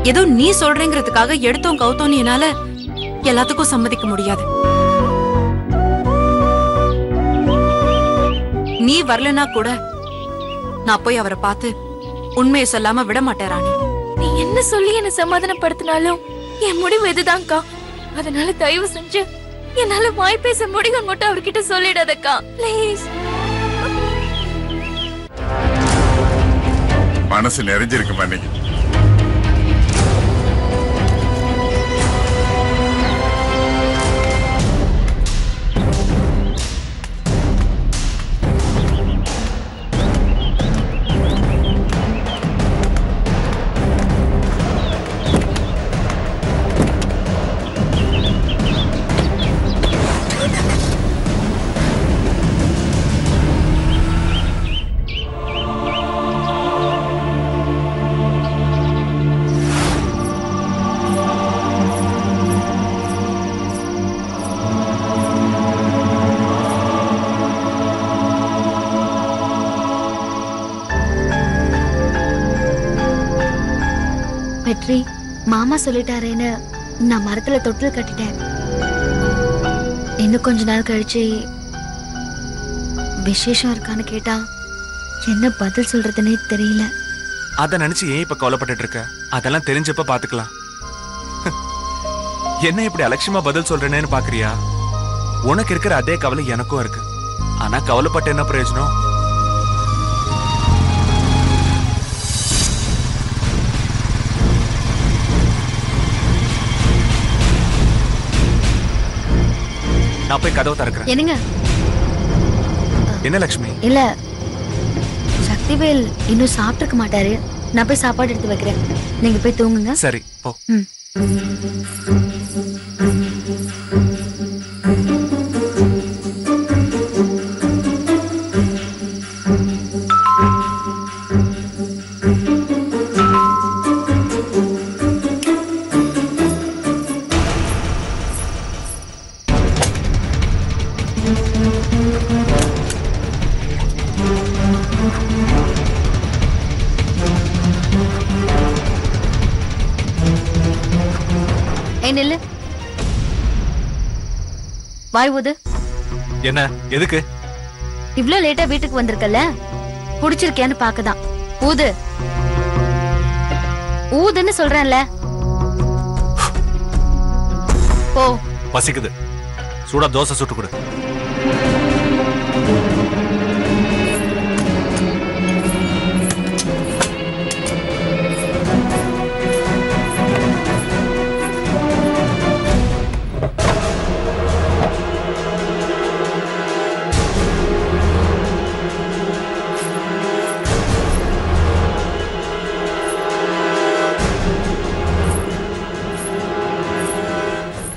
ஏதோ நீ சொல்றேங்கிறதுக்காக எடுத்தோம் கவுத்தோம் என்னால எல்லாத்துக்கும் சம்மதிக்க முடியாது. நீ வரலனா கூட நான் போய் அவரை பார்த்து உண்மையை சொல்லாம விட மாட்டேன் ராணி. நீ என்ன சொல்லி என்ன சமாதானப்படுத்தினாலும் என் முடிவு இதுதான்க்கா. அதனால தயவு செஞ்சு என்னால வாய் பேச முடியும் மட்டும் அவர்கிட்ட சொல்லிடாதக்கா ப்ளீஸ். மனசு நிறைஞ்சிருக்கு மன்னிக்கு. வெற்றி மாமா சொல்லிட்டாரேன்னு நான் மரத்துல தொட்டில் கட்டிட்டேன். இன்னும் கொஞ்ச நாள் கழிச்சு விசேஷம் இருக்கான்னு கேட்டா என்ன பதில் சொல்றதுன்னே தெரியல. அத நினைச்சு ஏன் இப்ப கவலைப்பட்டு இருக்க? அதெல்லாம் தெரிஞ்சப்ப பாத்துக்கலாம். என்ன இப்படி அலட்சியமா பதில் சொல்றேன்னு பாக்குறியா? உனக்கு இருக்கிற அதே கவலை எனக்கும் இருக்கு. ஆனா கவலைப்பட்டு என்ன பிரயோஜனம்? நான் போய் கதவை திறக்கிறேன். என்னங்க? என்ன லட்சுமி? இல்ல சக்திவேல் இன்னும் சாப்பிட்டுக்க மாட்டாரு. நான் போய் சாப்பாடு எடுத்து வைக்கிறேன். நீங்க போய் தூங்குங்க. சரி போ. நில்லு. வாய் ஊது. என்ன எதுக்கு இவ்ளோ லேட்டா வீட்டுக்கு வந்திருக்கல? குடிச்சிருக்கியான்னு பாக்கதான். ஊது ஊதுன்னு சொல்றேன்ல. போ. பசிக்குது. சூடா தோசை சுட்டு கொடு.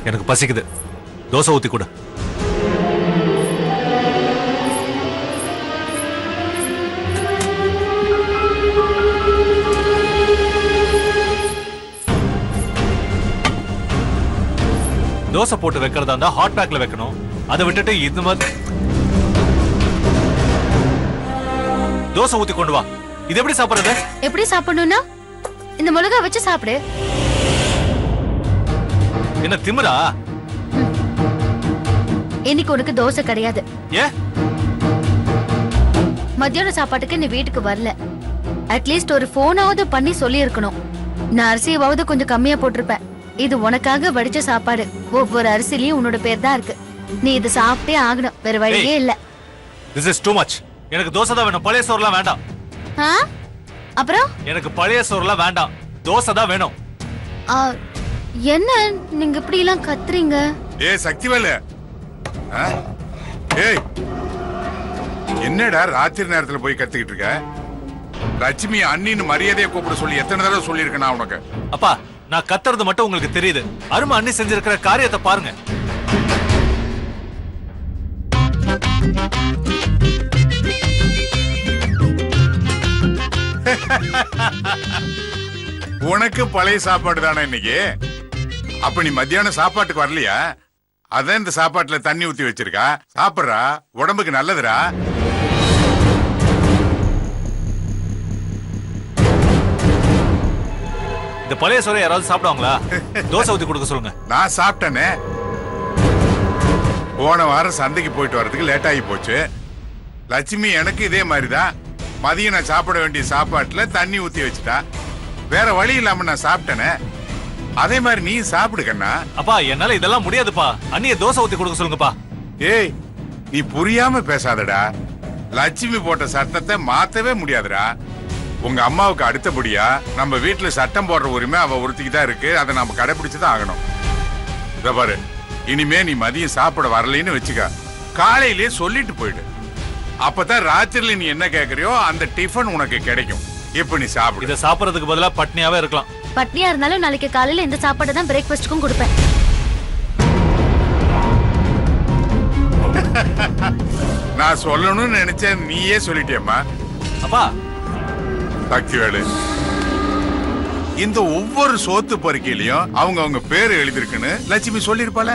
எனக்கு பசிக்குது. தோசை ஊத்தி கொடு. தோசை போட்டு வைக்கிறதா இருந்தா ஹாட் பேக்ல வைக்கணும். அதை விட்டுட்டு இந்த மாதிரி தோசை ஊத்தி கொண்டு வா. இது எப்படி சாப்பிடுறது? எப்படி சாப்பிடணும்னா இந்த மிளகா வச்சு சாப்பிடு. என்ன திமிரா? இன்னைக்கு உனக்கு தோசை கிடையாது. ஏ? மத்தியான சாப்பாட்டுக்கு நீ வீட்டுக்கு வரல. அட்லீஸ்ட் ஒரு போனாவது பண்ணி சொல்லி இருக்கணும். நான் அரிசியாவது கொஞ்சம் கம்மியா போட்டிருப்பேன். இது உனக்காக வடிச்ச சாப்பாடு. ஒவ்வொரு அரிசிலையும் உன்னோட பேர் தான் இருக்கு. நீ இது சாப்பிட்டே ஆகணும். வேற வழியே இல்ல. This is too much. எனக்கு தோசை தான் வேணும். பழைய சோறுலாம் வேண்டாம். அப்புறம்? எனக்கு பழைய சோறுலாம் வேண்டாம். தோசை தான் வேணும். என்ன நீங்க இப்படி எல்லாம் கத்துறீங்க? சக்திவேலு, என்னடா ராத்திரி நேரத்துல போய் கத்துக்கிட்டு இருக்க? லட்சுமி அண்ணின்னு மரியாதையை கூப்பிட சொல்லி எத்தனை தடவை சொல்லியிருக்கேன் நான் உனக்கு? அப்பா, நான் கத்துறது மட்டும் உங்களுக்கு தெரியுது. அருமை அண்ணி செஞ்சிருக்கிற காரியத்தை பாருங்க. உனக்கு பழைய சாப்பாடு தானே இன்னைக்கு? அப்ப நீ மத்தியான சாப்பாட்டுக்கு வரலையா? அதான் இந்த சாப்பாட்டுல தண்ணி ஊத்தி வச்சிருக்கா, சாப்பிடுறா, உடம்புக்கு நல்லதுடா. இந்த பழைய சோறை யாராவது சாப்பிடுவாங்களா? தோசை ஊத்தி கொடுக்க சொல்லுங்க. நான் சாப்பிட்டேனே. போன வாரம் சந்தைக்கு போயிட்டு வரதுக்கு லேட் ஆகி போச்சு. லட்சுமி எனக்கு இதே மாதிரிதான் மதியம் நான் சாப்பிட வேண்டிய சாப்பாட்டுல தண்ணி ஊத்தி வச்சுட்டா. வேற வழி இல்லாம நான் சாப்பிட்டேனே. அதே மாதிரி நீ சாப்பிடு கண்ணா. அப்பா என்னால இதெல்லாம் முடியாதுப்பா. அண்ணிய தோசை ஊத்தி கொடுக்க சொல்லுங்கப்பா. ஏய், நீ புரியாம பேசாதடா. லட்சுமி போட்ட சட்டத்தை மாத்தவே முடியாதுடா. உங்க அம்மாவுக்கு அடுத்தபடியா நம்ம வீட்டுல சட்டம் போடுற உரிமை அவ ஒருத்திக்கு தான் இருக்கு. அதை நம்ம கடைபிடிச்சுதான் ஆகணும். இத பாரு, இனிமே நீ மதியம் சாப்பிட வரலைன்னு வச்சுக்க, காலையிலேயே சொல்லிட்டு போயிடு. அப்பதான் ராத்திரில நீ என்ன கேக்குறியோ அந்த டிஃபன் உனக்கு கிடைக்கும். இப்ப நீ சாப்பிடு. இத சாப்பிடறதுக்கு பதிலா பட்னியாவே இருக்கலாம். பட்னியா இருந்தாலும் நாளைக்கு காலையில இந்த சாப்பாடு தான் பிரேக்ஃபாஸ்ட்க்கும் கொடுப்பேன். நான் சொல்லணும்னு நினைச்சேன், நீயே சொல்லிட்டியம்மா. அப்பா சக்திவேலு, இந்த ஒவ்வொரு சோத்து பறிக்கையிலயும் அவங்க பேரு எழுதிருக்குன்னு லட்சுமி சொல்லிருப்பால.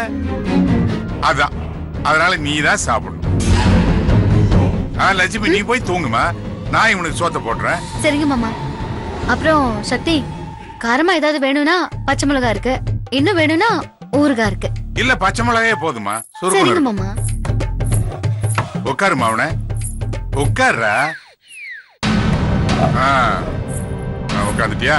அதான், அதனால நீ தான் சாப்பிடணும். லட்சுமி நீ போய் தூங்குமா, நான் இவனுக்கு சோத்த போடுறேன். சரிங்க மாமா. அப்புறம் சக்தி, காரமா ஏதாவது வேணும்னா பச்சை மிளகா இருக்கு, இன்னும் வேணும்னா ஊறுகாய் இருக்கு. இல்ல பச்சை மிளகாயே போதுமா? சரிங்க மாமா. உட்காருமா, அவன உட்கார்றா. உட்காந்துட்டியா?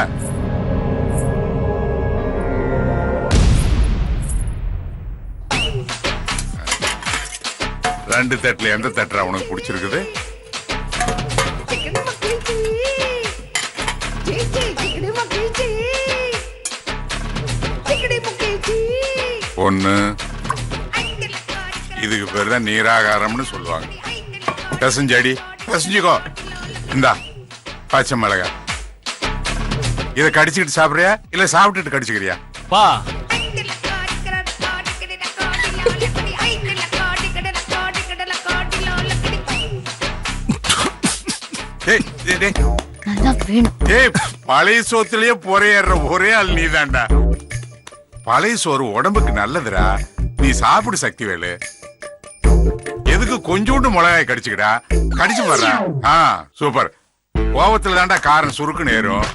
ரெண்டு தட்டுல எந்த தட்டுறா உனக்கு பிடிச்சிருக்குது? ஒண்ணு, இதுக்கு பேர் தான் நீராகாரம்னு சொல்லுவாங்க. பசஞ்சடி பசஞ்சுக்கோ. இந்தா பச்சை மிளகா. இத கடிச்சுக்கிட்டு சாப்பிடுறியா இல்ல சாப்பிட்டுட்டு கடிச்சுக்கிறியா? பா பழைய சோத்துலயே பொறையேற ஒரே ஆள் நீதான்டா. பழைய சோறு உடம்புக்கு நல்லதுடா. நீ சாப்பிடு சக்திவேலு. எதுக்கு கொஞ்சோண்டு மிளகாய் கடிச்சுக்கிடா, கடிச்சு பாரு. சூப்பர். கோவத்துல தாண்டா காரம் சுருக்குன்னு ஏறும்.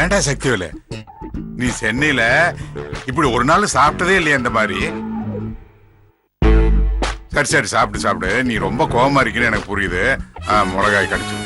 ஏண்டா சக்திவேலு, நீ சென்னையில இப்படி ஒரு நாள் சாப்பிட்டதே இல்லையா இந்த மாதிரி? சரி சரி, சாப்பிட்டு சாப்பிடு. நீ ரொம்ப கோவமா இருக்கீன்னு எனக்கு புரியுது. மிளகாய் கடிச்சு.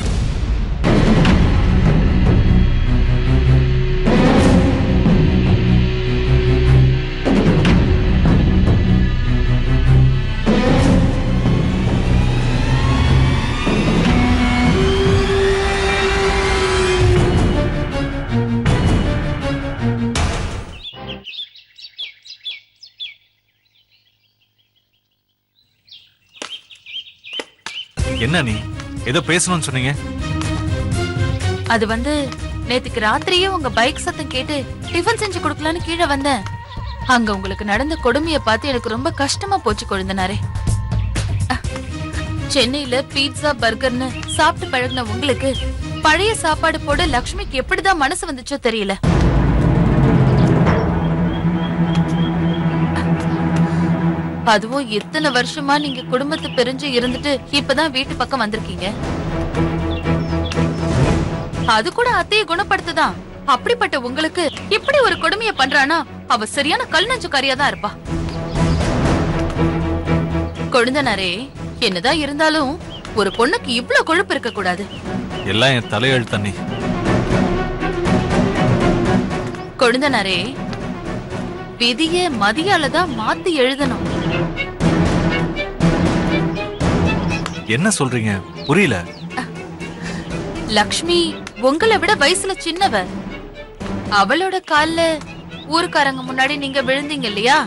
என்ன நீ ஏதோ பேசணும்னு சொன்னீங்க? அது நேத்துக்கு ராத்திரியே உங்க பைக் சத்தம் கேட்டு டிஃபன் செஞ்சு கொடுக்கலான்னு கீழே வந்தேன். அங்க உங்களுக்கு நடந்த கொடுமையை பார்த்து எனக்கு ரொம்ப கஷ்டமா போச்சு கொழுந்தனாரே. சென்னையில பீட்சா பர்கர்னு சாப்பிட்டு பழகின உங்களுக்கு பழைய சாப்பாடு போட லக்ஷ்மிக்கு எப்படிதான் மனசு வந்துச்சோ தெரியல. அதுவும் எத்தனை வருஷமா நீங்க குடும்பத்தை பிரிஞ்சு இருந்துட்டு இப்பதான் வீட்டு பக்கம் வந்திருக்கீங்க. அது கூட அத்தையை குணப்படுத்துதான். அப்படிப்பட்ட உங்களுக்கு இப்படி ஒரு கொடுமையை பண்றானா அவ சரியான கல் நெஞ்சுக்காரியா தான் இருப்பா. கொழுந்தனாரே, என்னதான் இருந்தாலும் ஒரு பொண்ணுக்கு இவ்வளவு கொழுப்பு இருக்க கூடாது. எல்லாம் என் தலையெழுத்து தண்ணி. கொழுந்தனாரே, விதிய மதியாலதான் மாத்தி எழுதணும். என்ன சொல்றீங்க? புரியல. லக்ஷ்மி உங்களை விட வயசுல சின்னவ. அவளோட கால்ல ஊருக்காரங்க முன்னாடி நீங்க விழுந்தீங்க இல்லையா,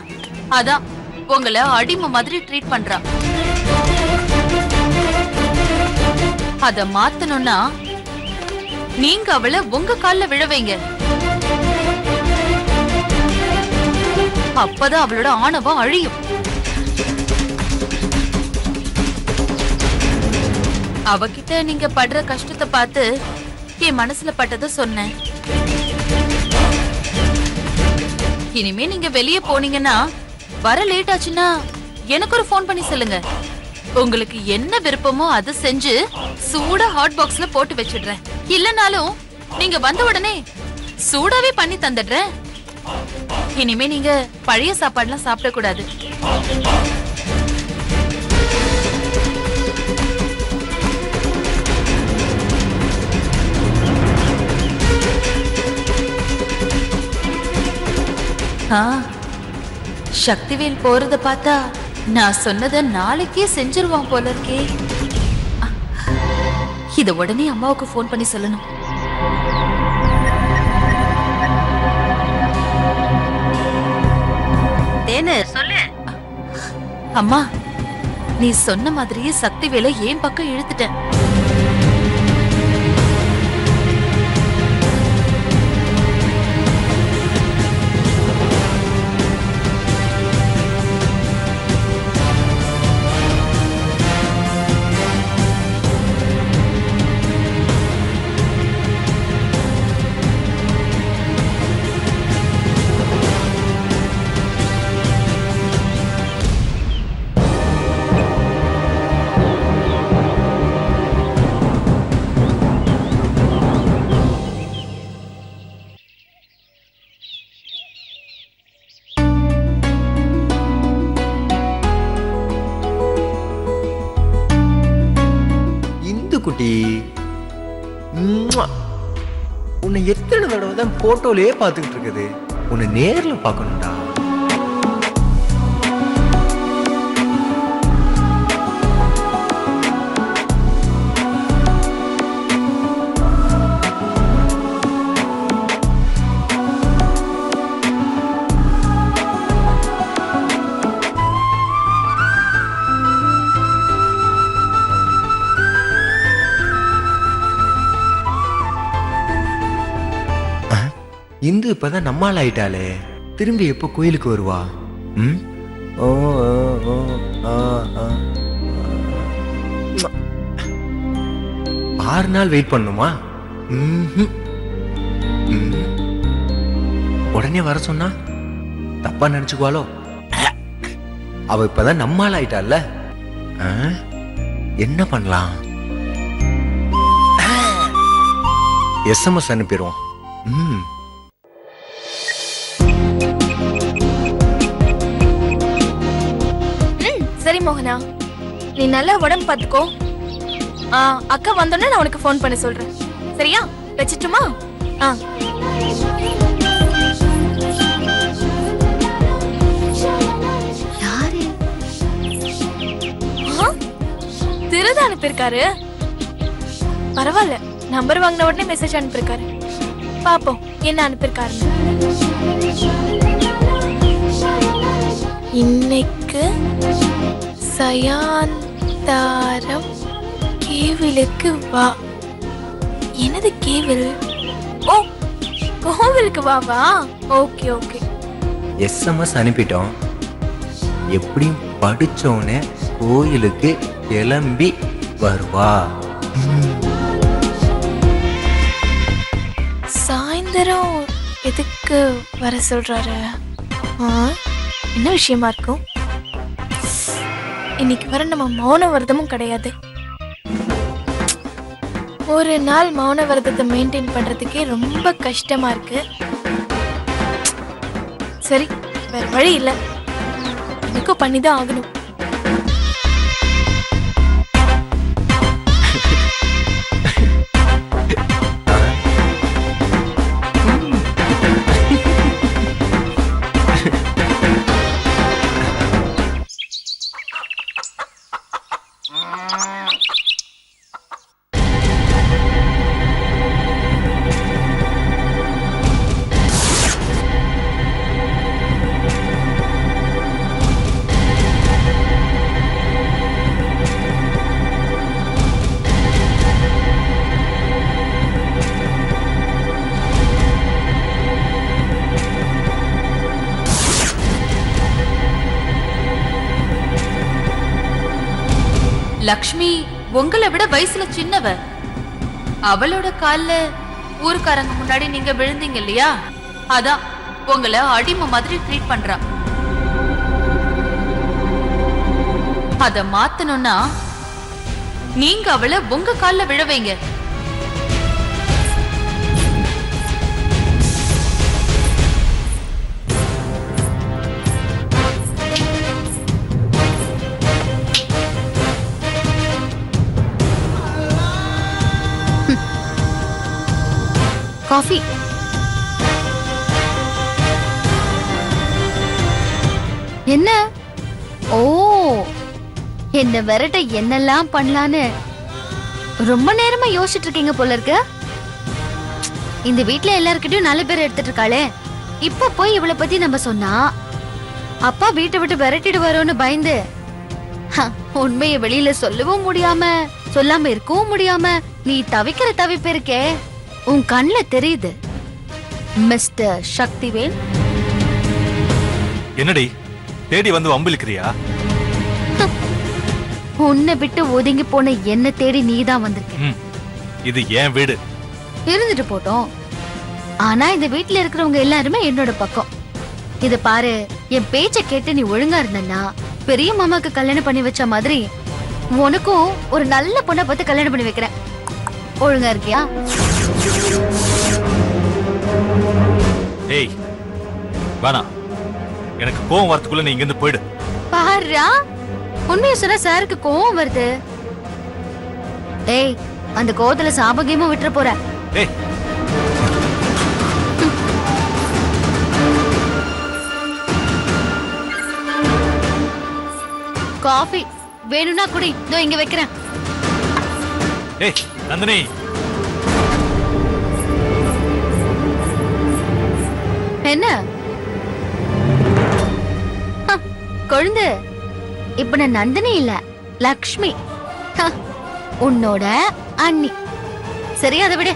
அதான் உங்களை அடிமை மாதிரி ட்ரீட் பண்றா. அத மாத்தணும்னா நீங்க அவளை உங்க கால்ல விழ வைங்க. அப்பதான் அவளோட ஆணவம் அழியும். அவகிட்ட நீங்க படுற கஷ்டத்தை பார்த்து என் மனசுல பட்டதை சொன்னேன். இனிமே நீங்க வெளியே போனீங்கன்னா வர லேட் ஆச்சுன்னா எனக்கு ஒரு ஃபோன் பண்ணி சொல்லுங்க. உங்களுக்கு என்ன விருப்பமோ அதை செஞ்சு சூடா ஹாட் பாக்ஸ்ல போட்டு வச்சிடுறேன். இல்லனாலும் நீங்க வந்த உடனே சூடாவே பண்ணி தந்துடுறேன். இனிமே நீங்க பழைய சாப்பாடுலாம் சாப்பிடக்கூடாது. சக்திவேல் போறத பார்த்தா நான் சொன்னதை நாளைக்கே செஞ்சிருவான் போல இருக்கே. இத உடனே அம்மாவுக்கு ஃபோன் பண்ணி சொல்லணும். சொல்லு. அம்மா, நீ சொன்ன மாதிரியே சக்திவேலை ஏன் பக்கம் இழுத்துட்டேன். குட்டி, உன்னை எத்தனை தடவை தான் போட்டோலயே பார்த்துக்கிட்டு இருக்குது. உன்னை நேர்ல பார்க்கணும்டா. இந்து இப்பதான் நம்மால் ஆயிட்டாலே. திரும்பி எப்போ கோயிலுக்கு வருவா? ம், ஓ, ஓ, ஆ, ஆ. 6 நாள் வெயிட் பண்ணுமா? உடனே வர சொன்னா தப்பா நினைச்சுக்குவாளோ? அவ இப்பதான் நம்மால் ஆயிட்டால. என்ன பண்ணலாம்? SMS அனுப்பிடுவோம். சரி மோகனா, நீ நல்லா உடம்பு பார்த்துக்கோ. அக்கா வந்தோடனே நான் உனக்கு ஃபோன் பண்ண சொல்றேன். சரியா? வச்சிட்டுமா? திருத அனுப்பியிருக்காரு. பரவாயில்ல, நம்பர் வாங்கின உடனே மெசேஜ் அனுப்பியிருக்காரு. பாப்போம் என்ன அனுப்பியிருக்காருன்னு. இன்னைக்கு சயாந்தாரம் கேவிலுக்கு வா. என்னது கேவில்? ஓ, கோவிலுக்கு வா. Okay okay. SMS அனுப்பிட்டோம். எப்படியும் படிச்சோன்னே கோயிலுக்கு கிளம்பி வருவா. சாயந்தரம் எதுக்கு வர சொல்றாரு? என்ன விஷயமா இருக்கும்? இன்னைக்கு வர நம்ம மௌன விரதமும் கிடையாது. ஒரு நாள் மௌன விரதத்தை மெயின்டைன் பண்றதுக்கே ரொம்ப கஷ்டமா இருக்கு. சரி, வேற வழி இல்லை, எனக்கும் பண்ணிதான் ஆகணும். லக்ஷ்மி உங்களை விட வயசுல சின்னவ. அவளோட கால்ல ஊர்க்காரங்க முன்னாடி நீங்க விழுந்தீங்க இல்லையா? அதான் உங்களை அடிமை மாதிரி ட்ரீட் பண்றா. அத மாத்தணும்னா நீங்க அவளை உங்க கால்ல விழ வைங்க. காஃபி. என்ன? ஓ, என்ன விரட்ட என்னெல்லாம் பண்ணலான்னு ரொம்ப நேரமா யோசிச்சுட்டு இருக்கீங்க போல இருக்கு. இந்த வீட்ல எல்லார்கிட்டயும் நல்ல பேர் எடுத்துட்டு இருக்காளே, இப்ப போய் இவளை பத்தி நம்ம சொன்னா அப்பா வீட்டை விட்டு விரட்டிட்டு வரோன்னு பயந்து உண்மையை வெளியில சொல்லவும் முடியாம சொல்லாம இருக்கவும் முடியாம நீ தவிக்கிற தவிப்பு இருக்கே, உன் கண்ணுல தெரியுது மிஸ்டர் சக்திவேல். என்னடி தேடி வந்து வம்பிழுக்கிறியா? உன்னை விட்டு ஒதுங்கி போன என்ன தேடி நீதான் வந்திருக்க. இது என் வீடு. இருந்துட்டு போட்டோம். ஆனா இந்த வீட்டுல இருக்கிறவங்க எல்லாருமே என்னோட பக்கம். இத பாரு, என் பேச்ச கேட்டு நீ ஒழுங்கா இருந்தன்னா பெரிய மாமாக்கு கல்யாணம் பண்ணி வச்ச மாதிரி உனக்கும் ஒரு நல்ல பொண்ணை பார்த்து கல்யாணம் பண்ணி வைக்கிறேன். ஒழுங்கா இருக்கியா? ஏய் வேணா, எனக்கு கோவம் வரதுக்குள்ள நீ இங்கிருந்து போயிடு. பாருடா, உண்மையை சொன்னா சாருக்கு கோவம் வருது. ஏய், அந்த கோவத்துல சாபகியமும் விட்டுற போற. ஏய் காஃபி வேணும்னா குடி, இதோ இங்க வைக்கிறேன். ஏய் நந்தினி, என்ன கொழுந்து? இப்ப நான் நந்தினி இல்ல, லக்ஷ்மி, உன்னோட அண்ணி. சரி, அதை விட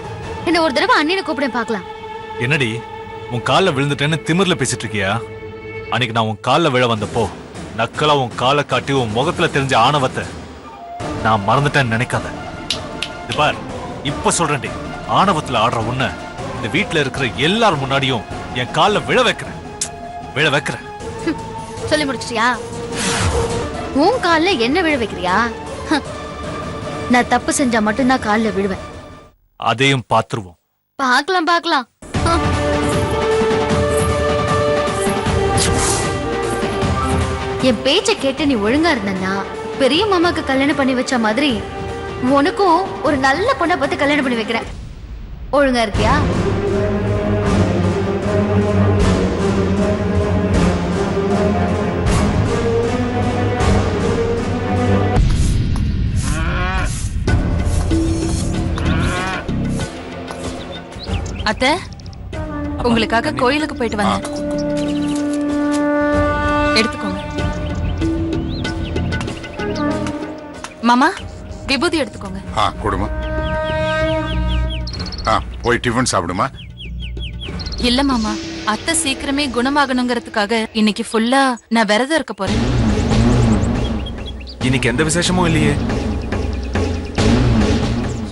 என்ன ஒரு தடவை அண்ணின்னு கூப்பிட பாக்கலாம். என்னடி உன் கால்ல விழுந்துட்டேன்னு திமிர்ல பேசிட்டு இருக்கியா? அன்னைக்கு நான் உன் கால்ல விழ வந்தப்போ நக்கலா உன் காலை காட்டி உன் முகத்துல தெரிஞ்ச ஆணவத்தை நான் மறந்துட்டேன்னு நினைக்காத. இது பார், இப்ப சொல்றேன்டி, ஆணவத்துல ஆடுற உன்னை இந்த வீட்டுல இருக்கிற எல்லாரும் முன்னாடியும் என் கால்ல விழ வைக்கிறேன். சொல்லி முடிச்சிட்டியா? உன் கால்ல என்ன விழ வைக்கிறியா? நான் தப்பு செஞ்சா மட்டும்தான் கால்ல விழுவேன். அதையும் பாத்துருவோம். பார்க்கலாம். என் பேச்ச கேட்டு நீ ஒழுங்கா இருந்தன்னா பெரிய மாமாக்கு கல்யாணம் பண்ணி வச்ச மாதிரி உனக்கும் ஒரு நல்ல பொண்ணை பார்த்து கல்யாணம் பண்ணி வைக்கிறேன். ஒழுங்கா இருக்கியா? அத்த, உங்களுக்காக கோயிலுக்கு போயிட்டு வந்தேன். எடுத்துக்கோங்க. மாமா, விபூதி எடுத்துக்கோங்க. கொடுமா. போய் டிஃபன் சாப்பிடுமா. இல்ல மாமா, அத்தை சீக்கிரமே குணமாகணுங்கிறதுக்காக இன்னைக்கு ஃபுல்லா நான் விரதம் இருக்க போறேன். இன்னைக்கு எந்த விசேஷமும் இல்லையே.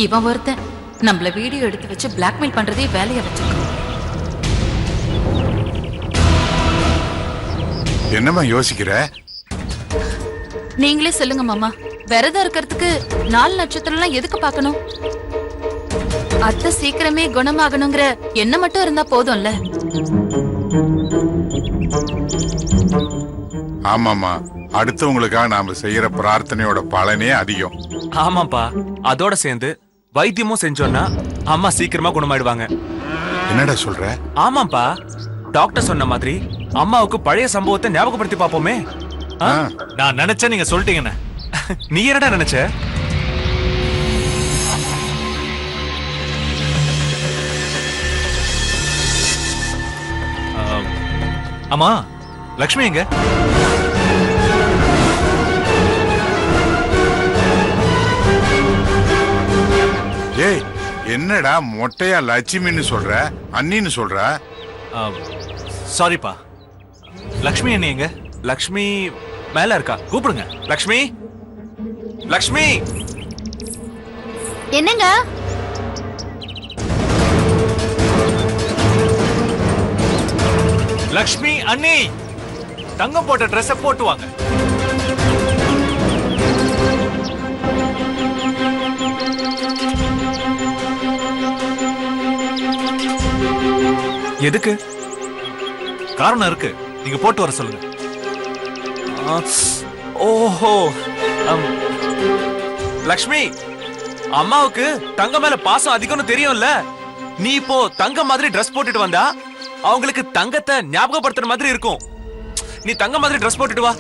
இவன் ஒருத்தன் நம்மள வீடியோ எடுத்து வச்சு பிளாக்மெயில் பண்றதே வேலையை வச்சிருக்கான். என்னம்மா யோசிக்கிற? நீங்களே சொல்லுங்க மாமா, விரதம் இருக்கிறதுக்கு 4 நட்சத்திரம்லாம் எதுக்கு பார்க்கணும்? அத்தை சீக்கிரமே குணமாகணுங்கிற எண்ணம் மட்டும் இருந்தா போதும்ல. ஆமாமா, அடுத்தவங்களுக்காக நாம செய்யற பிரார்த்தனையோட பலனே அதிகம். ஆமாப்பா, அதோட சேர்ந்து வைத்தியமும் செஞ்சோம்னா அம்மா சீக்கிரமா குணமாயிடுவாங்க. என்னடா சொல்ற? ஆமாப்பா, டாக்டர் சொன்ன மாதிரி அம்மாவுக்கு பழைய சம்பவத்தை ஞாபகப்படுத்தி பாப்போமே. நான் நினைச்சேன் நீங்க சொல்லிட்டீங்கன்னு. நீ என்னடா நினைச்ச? ஆமா, லக்ஷ்மி எங்க? ஏய், என்னடா மொட்டையா லட்சுமின்னு சொல்ற, அண்ணின்னு சொல்ற? சாரிப்பா, லக்ஷ்மி என்ன எங்க? லக்ஷ்மி மேல இருக்கா, கூப்பிடுங்க. லக்ஷ்மி, லக்ஷ்மி. என்னங்க? லக்ஷ்மி அண்ணி, தங்கம் போட்ட ட்ரெஸ்ஸ போட்டு வாங்க. எதுக்கு? காரணம் இருக்கு, நீங்க போட்டு வர சொல்லுங்க. ஓஹோ, லக்ஷ்மி, அம்மாவுக்கு தங்க மேல பாசம் அதிகம்னு தெரியும்ல. நீ இப்போ தங்க மாதிரி ட்ரெஸ் போட்டுட்டு வந்தா அவங்களுக்கு தங்கத்தை ஞாபகப்படுத்துற மாதிரி இருக்கும். நீ தங்க மாதிரி ட்ரெஸ் போட்டுட்டு வா.